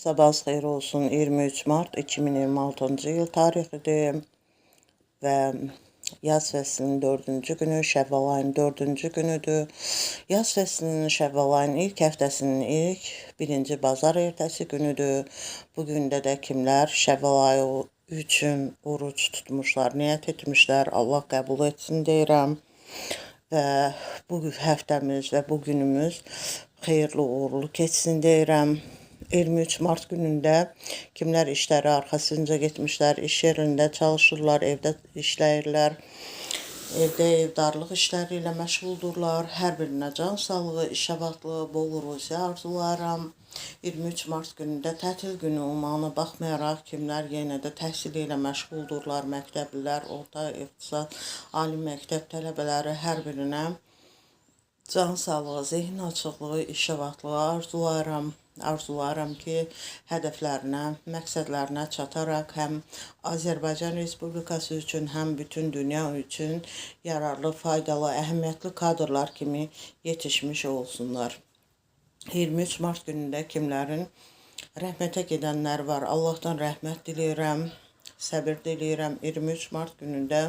Sabahınız xeyir olsun. 23 Mart 2026-cı il tarixidir və yaz fəslinin 4-cü günü, Şəvval ayının 4-cü günüdür. Yaz fəslinin Şəvval ayının ilk həftəsinin ilk birinci bazar ertəsi günüdür. Bugündə də kimlər Şəvval ayı üçün oruç tutmuşlar, niyyət etmişlər, Allah qəbul etsin deyirəm. Və bu həftəmiz və bu günümüz xeyirli uğurlu keçsin deyirəm. 23 Mart günündə kimlər işləri arxasınca getmişlər, iş yerində çalışırlar, evdə işləyirlər, evdə evdarlıq işləri ilə məşğuldurlar. Hər birinə can sağlığı, iş abadlığı, bol ruzi arzularım. 23 Mart günündə tətil günü olmağına baxmayaraq kimlər yenə də təhsil ilə məşğuldurlar, məktəblilər, orta iqtisad, ali məktəb tələbələri hər birinə can sağlığı, zehin açıqlığı, iş abadlığı arzularım. Arzularım ki, hədəflərinə, məqsədlərinə çataraq həm Azərbaycan Respublikası üçün, həm bütün dünya üçün yararlı, faydalı, əhəmiyyətli kadrlar kimi yetişmiş olsunlar. 23 Mart günündə kimlərin rəhmətə gedənlər var. Allahdan rəhmət diləyirəm, səbir diləyirəm. 23 Mart günündə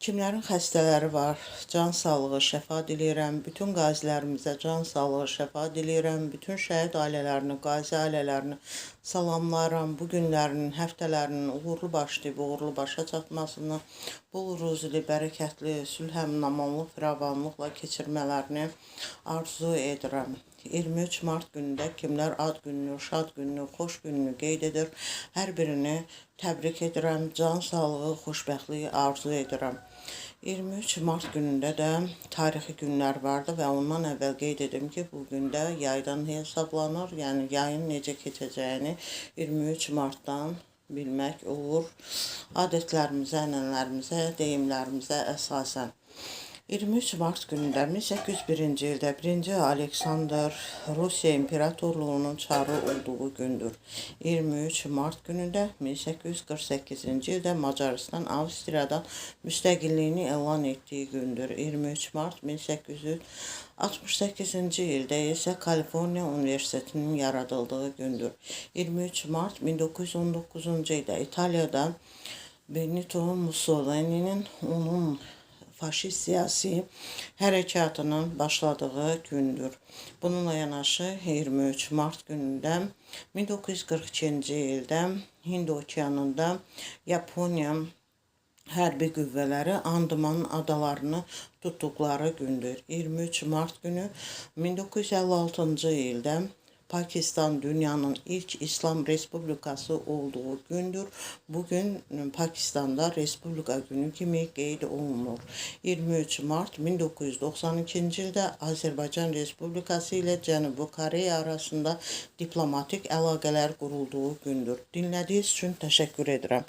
kimlərin xəstələri var, can sağlığı, şəfa diləyirəm. Bütün qazilərimizə can sağlığı, şəfa diləyirəm. Bütün şəhid ailələrini, qazi ailələrini salamlarım. Bu günlərinin, həftələrinin uğurlu başlayıb, uğurlu başa çatmasını, bol ruzili, bərəkətli, sülhəm-namanlıq, firavanlıqla keçirmələrini arzu edirəm. 23 Mart günündə kimlər ad gününü, şad gününü, xoş gününü qeyd edir. Hər birini təbrik edirəm, can sağlığı, xoşbəxtliyi arzu edirəm. 23 Mart günündə də tarixi günlər vardı və ondan əvvəl qeyd edim ki, bu gündə yaydan hesablanır. Yəni yayın necə keçəcəyini 23 Martdan bilmək olur. Adətlərimizə, ənənələrimizə, deyimlərimizə əsasən. 23 Mart günündə 1801-ci ildə 1-ci Aleksandr Rusiya İmperatorluğunun çarı olduğu gündür. 23 Mart günündə 1848-ci ildə Macaristan Avstriyadan müstəqilliyini elan etdiyi gündür. 23 Mart 1868-ci ildə isə Kaliforniya Universitetinin yaradıldığı gündür. 23 Mart 1919-cu ildə İtaliyada Benito Mussolini'nin onun faşist siyasi hərəkatının başladığı gündür. Bununla yanaşı 23 Mart günündə 1942-ci ildə Hind okeanında Yaponiya hərbi qüvvələri Andaman adalarını tutduqları gündür. 23 Mart günü 1956-cı ildə Pakistan dünyanın ilk İslam Respublikası olduğu gündür. Bugün Pakistan'da Respublika günü kimi qeyd olunur. 23 Mart 1992-ci ildə Azərbaycan Respublikası ilə Cənubi Koreya arasında diplomatik əlaqələr qurulduğu gündür. Dinlədiyiniz üçün təşəkkür edirəm.